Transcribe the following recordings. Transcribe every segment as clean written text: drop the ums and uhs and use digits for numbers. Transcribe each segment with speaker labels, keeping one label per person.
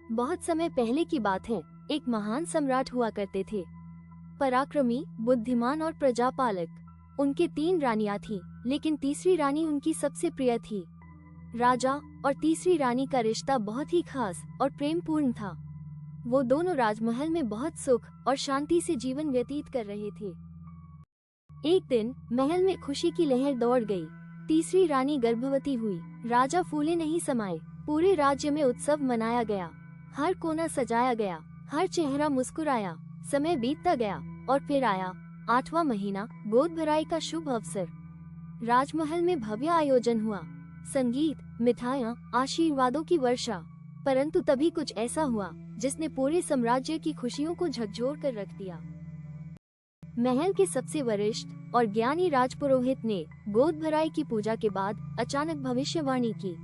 Speaker 1: बहुत समय पहले की बात है। एक महान सम्राट हुआ करते थे, पराक्रमी, बुद्धिमान और प्रजापालक। उनके 3 रानियां थीं, लेकिन तीसरी रानी उनकी सबसे प्रिय थी। राजा और तीसरी रानी का रिश्ता बहुत ही खास और प्रेमपूर्ण था। वो दोनों राजमहल में बहुत सुख और शांति से जीवन व्यतीत कर रहे थे। एक दिन महल में खुशी की लहर दौड़ गई। तीसरी रानी गर्भवती हुई। राजा फूले नहीं समाये। पूरे राज्य में उत्सव मनाया गया। हर कोना सजाया गया, हर चेहरा मुस्कुराया। समय बीतता गया और फिर आया 8वां महीना, गोद भराई का शुभ अवसर। राजमहल में भव्य आयोजन हुआ, संगीत, मिठाइयाँ, आशीर्वादों की वर्षा। परंतु तभी कुछ ऐसा हुआ जिसने पूरे साम्राज्य की खुशियों को झकझोर कर रख दिया। महल के सबसे वरिष्ठ और ज्ञानी राजपुरोहित ने गोद भराई की पूजा के बाद अचानक भविष्यवाणी की।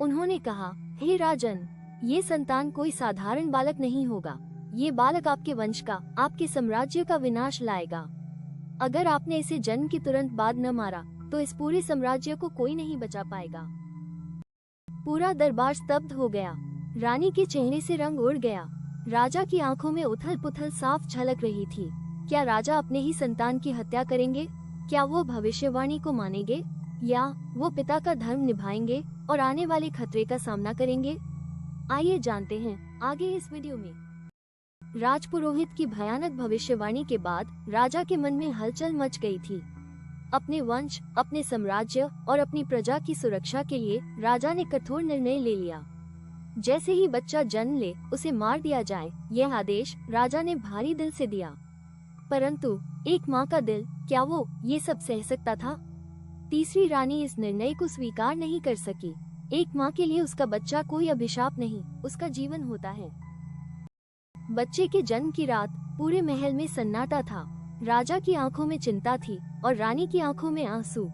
Speaker 1: उन्होंने कहा, हे राजन, ये संतान कोई साधारण बालक नहीं होगा। ये बालक आपके वंश का, आपके साम्राज्य का विनाश लाएगा। अगर आपने इसे जन्म के तुरंत बाद न मारा तो इस पूरे साम्राज्य को कोई नहीं बचा पाएगा। पूरा दरबार स्तब्ध हो गया। रानी के चेहरे से रंग उड़ गया। राजा की आंखों में उथल पुथल साफ झलक रही थी। क्या राजा अपने ही संतान की हत्या करेंगे? क्या वो भविष्यवाणी को मानेंगे, या वो पिता का धर्म निभाएंगे और आने वाले खतरे का सामना करेंगे? आइए जानते हैं आगे इस वीडियो में। राजपुरोहित की भयानक भविष्यवाणी के बाद राजा के मन में हलचल मच गई थी। अपने वंश, अपने साम्राज्य और अपनी प्रजा की सुरक्षा के लिए राजा ने कठोर निर्णय ले लिया। जैसे ही बच्चा जन्म ले उसे मार दिया जाए, यह आदेश राजा ने भारी दिल से दिया। परंतु एक माँ का दिल, क्या वो ये सब सह सकता था? तीसरी रानी इस निर्णय को स्वीकार नहीं कर सकी। एक माँ के लिए उसका बच्चा कोई अभिशाप नहीं, उसका जीवन होता है। बच्चे के जन्म की रात पूरे महल में सन्नाटा था। राजा की आंखों में चिंता थी और रानी की आंखों में आंसू।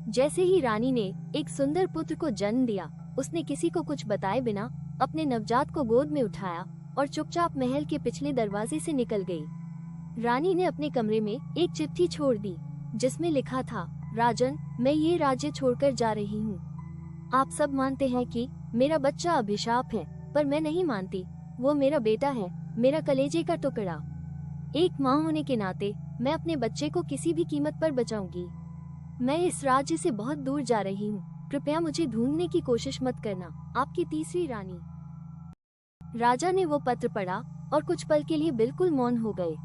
Speaker 1: जैसे ही रानी ने एक सुंदर पुत्र को जन्म दिया, उसने किसी को कुछ बताए बिना अपने नवजात को गोद में उठाया और चुपचाप महल के पिछले दरवाजे से निकल गई। रानी ने अपने कमरे में एक चिट्ठी छोड़ दी, जिसमें लिखा था, राजन, मैं ये राज्य छोड़कर जा रही हूँ। आप सब मानते हैं कि मेरा बच्चा अभिशाप है, पर मैं नहीं मानती। वो मेरा बेटा है, मेरा कलेजे का टुकड़ा। एक माँ होने के नाते मैं अपने बच्चे को किसी भी कीमत पर बचाऊंगी। मैं इस राज्य से बहुत दूर जा रही हूँ। कृपया मुझे ढूंढने की कोशिश मत करना। आपकी तीसरी रानी। राजा ने वो पत्र पढ़ा और कुछ पल के लिए बिल्कुल मौन हो गए।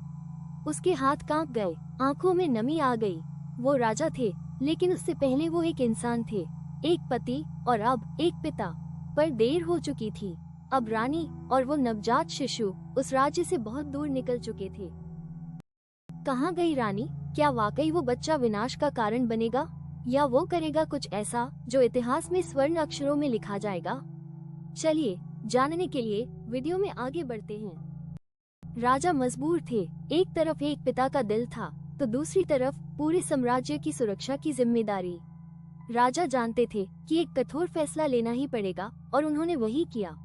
Speaker 1: उसके हाथ कांप गए, आंखों में नमी आ गई। वो राजा थे, लेकिन उससे पहले वो एक इंसान थे, एक पति और अब एक पिता। पर देर हो चुकी थी। अब रानी और वो नवजात शिशु उस राज्य से बहुत दूर निकल चुके थे। कहाँ गई रानी? क्या वाकई वो बच्चा विनाश का कारण बनेगा, या वो करेगा कुछ ऐसा जो इतिहास में स्वर्ण अक्षरों में लिखा जाएगा? चलिए जानने के लिए वीडियो में आगे बढ़ते हैं। राजा मजबूर थे। एक तरफ एक पिता का दिल था, तो दूसरी तरफ पूरे साम्राज्य की सुरक्षा की जिम्मेदारी। राजा जानते थे कि एक कठोर फैसला लेना ही पड़ेगा, और उन्होंने वही किया।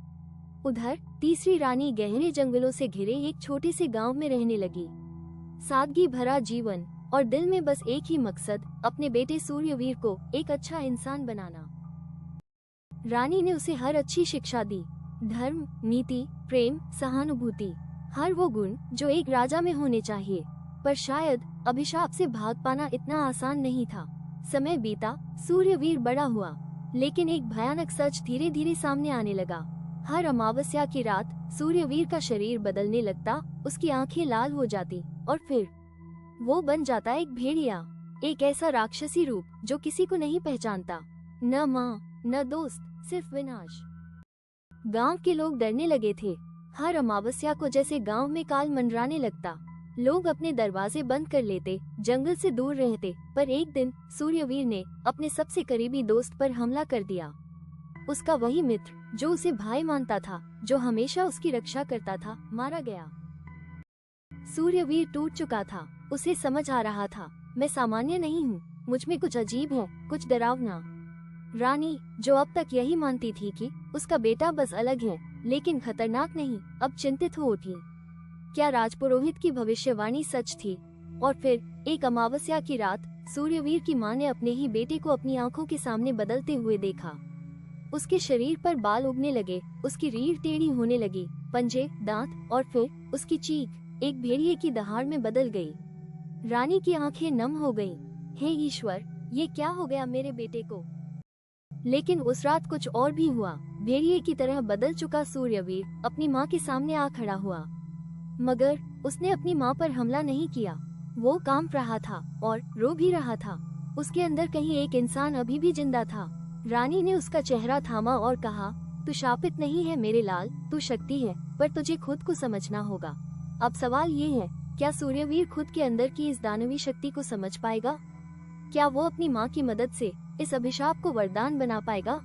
Speaker 1: उधर तीसरी रानी गहरे जंगलों से घिरे एक छोटे से गांव में रहने लगी। सादगी भरा जीवन और दिल में बस एक ही मकसद, अपने बेटे सूर्यवीर को एक अच्छा इंसान बनाना। रानी ने उसे हर अच्छी शिक्षा दी, धर्म, नीति, प्रेम, सहानुभूति, हर वो गुण जो एक राजा में होने चाहिए। पर शायद अभिशाप से भाग पाना इतना आसान नहीं था। समय बीता, सूर्यवीर बड़ा हुआ, लेकिन एक भयानक सच धीरे धीरे सामने आने लगा। हर अमावस्या की रात सूर्यवीर का शरीर बदलने लगता, उसकी आंखें लाल हो जाती और फिर वो बन जाता एक भेड़िया, एक ऐसा राक्षसी रूप जो किसी को नहीं पहचानता, न माँ न दोस्त, सिर्फ विनाश। गांव के लोग डरने लगे थे। हर अमावस्या को जैसे गांव में काल मंडराने लगता। लोग अपने दरवाजे बंद कर लेते, जंगल से दूर रहते। पर एक दिन सूर्यवीर ने अपने सबसे करीबी दोस्त पर हमला कर दिया। उसका वही मित्र जो उसे भाई मानता था, जो हमेशा उसकी रक्षा करता था, मारा गया। सूर्यवीर टूट चुका था। उसे समझ आ रहा था, मैं सामान्य नहीं हूँ, मुझ में कुछ अजीब है, कुछ डरावना। रानी, जो अब तक यही मानती थी कि उसका बेटा बस अलग है लेकिन खतरनाक नहीं, अब चिंतित हो उठी। क्या राजपुरोहित की भविष्यवाणी सच थी? और फिर एक अमावस्या की रात सूर्यवीर की मां ने अपने ही बेटे को अपनी आंखों के सामने बदलते हुए देखा। उसके शरीर पर बाल उगने लगे, उसकी रीढ़ टेढ़ी होने लगी, पंजे, दांत और फिर उसकी चीख एक भेड़िए की दहाड़ में बदल गई। रानी की आंखें नम हो गईं। हे ईश्वर, ये क्या हो गया मेरे बेटे को? लेकिन उस रात कुछ और भी हुआ। भेड़िए की तरह बदल चुका सूर्यवीर अपनी माँ के सामने आ खड़ा हुआ, मगर उसने अपनी माँ पर हमला नहीं किया। वो कांप रहा था और रो भी रहा था। उसके अंदर कहीं एक इंसान अभी भी जिंदा था। रानी ने उसका चेहरा थामा और कहा, तू शापित नहीं है मेरे लाल, तू शक्ति है, पर तुझे खुद को समझना होगा। अब सवाल ये है, क्या सूर्यवीर खुद के अंदर की इस दानवी शक्ति को समझ पाएगा? क्या वो अपनी माँ की मदद से इस अभिशाप को वरदान बना पाएगा,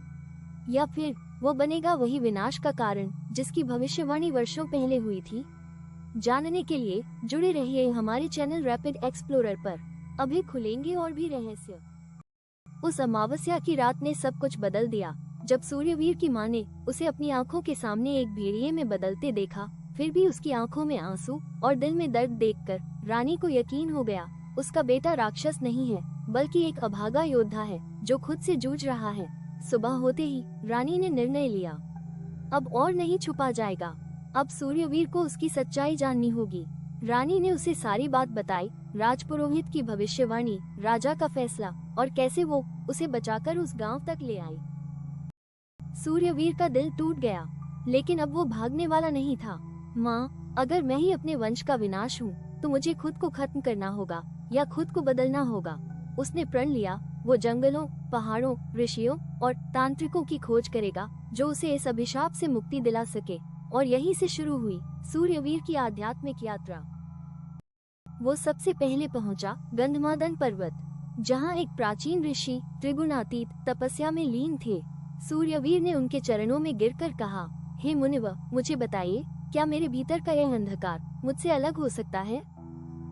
Speaker 1: या फिर वो बनेगा वही विनाश का कारण जिसकी भविष्यवाणी वर्षों पहले हुई थी? जानने के लिए जुड़े रहिए हमारे चैनल रैपिड एक्सप्लोरर पर। अभी खुलेंगे और भी रहस्य। उस अमावस्या की रात ने सब कुछ बदल दिया। जब सूर्यवीर की माँ ने उसे अपनी आंखों के सामने एक भेड़िए में बदलते देखा, फिर भी उसकी आंखों में आंसू और दिल में दर्द देखकर रानी को यकीन हो गया, उसका बेटा राक्षस नहीं है, बल्कि एक अभागा योद्धा है जो खुद से जूझ रहा है। सुबह होते ही रानी ने निर्णय लिया, अब और नहीं छुपा जाएगा। अब सूर्यवीर को उसकी सच्चाई जाननी होगी। रानी ने उसे सारी बात बताई, राजपुरोहित की भविष्यवाणी, राजा का फैसला और कैसे वो उसे बचाकर उस गांव तक ले आई। सूर्यवीर का दिल टूट गया, लेकिन अब वो भागने वाला नहीं था। माँ, अगर मैं ही अपने वंश का विनाश हूँ, तो मुझे खुद को खत्म करना होगा या खुद को बदलना होगा। उसने प्रण लिया, वो जंगलों, पहाड़ों, ऋषियों और तांत्रिकों की खोज करेगा जो उसे इस अभिशाप से मुक्ति दिला सके। और यहीं से शुरू हुई सूर्यवीर की आध्यात्मिक यात्रा। वो सबसे पहले पहुंचा गंधमादन पर्वत, जहां एक प्राचीन ऋषि त्रिगुणातीत तपस्या में लीन थे। सूर्यवीर ने उनके चरणों में गिरकर कहा, हे मुनिव, मुझे बताइए, क्या मेरे भीतर का यह अंधकार मुझसे अलग हो सकता है?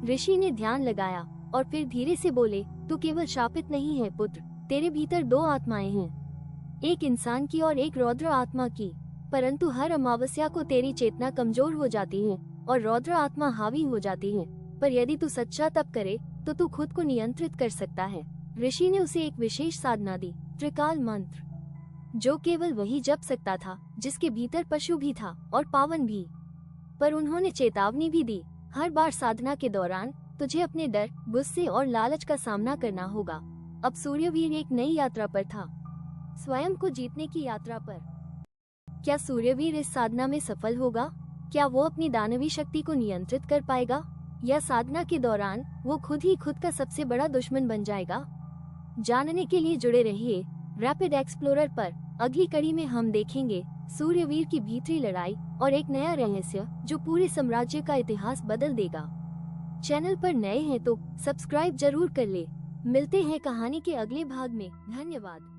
Speaker 1: ऋषि ने ध्यान लगाया और फिर धीरे से बोले, तू केवल शापित नहीं है पुत्र, तेरे भीतर दो आत्माएं हैं, एक इंसान की और एक रौद्र आत्मा की। परंतु हर अमावस्या को तेरी चेतना कमजोर हो जाती है और रौद्र आत्मा हावी हो जाती है। पर यदि तू सच्चा तप करे तो तू खुद को नियंत्रित कर सकता है। ऋषि ने उसे एक विशेष साधना दी, त्रिकाल मंत्र, जो केवल वही जप सकता था जिसके भीतर पशु भी था और पावन भी। पर उन्होंने चेतावनी भी दी, हर बार साधना के दौरान तुझे अपने डर, गुस्से और लालच का सामना करना होगा। अब सूर्यवीर एक नई यात्रा पर था, स्वयं को जीतने की यात्रा पर। क्या सूर्यवीर इस साधना में सफल होगा? क्या वो अपनी दानवी शक्ति को नियंत्रित कर पाएगा, या साधना के दौरान वो खुद ही खुद का सबसे बड़ा दुश्मन बन जाएगा? जानने के लिए जुड़े रहिए रैपिड एक्सप्लोरर पर। अगली कड़ी में हम देखेंगे सूर्यवीर की भीतरी लड़ाई और एक नया रहस्य जो पूरे साम्राज्य का इतिहास बदल देगा। चैनल पर नए हैं तो सब्सक्राइब जरूर कर ले। मिलते हैं कहानी के अगले भाग में। धन्यवाद।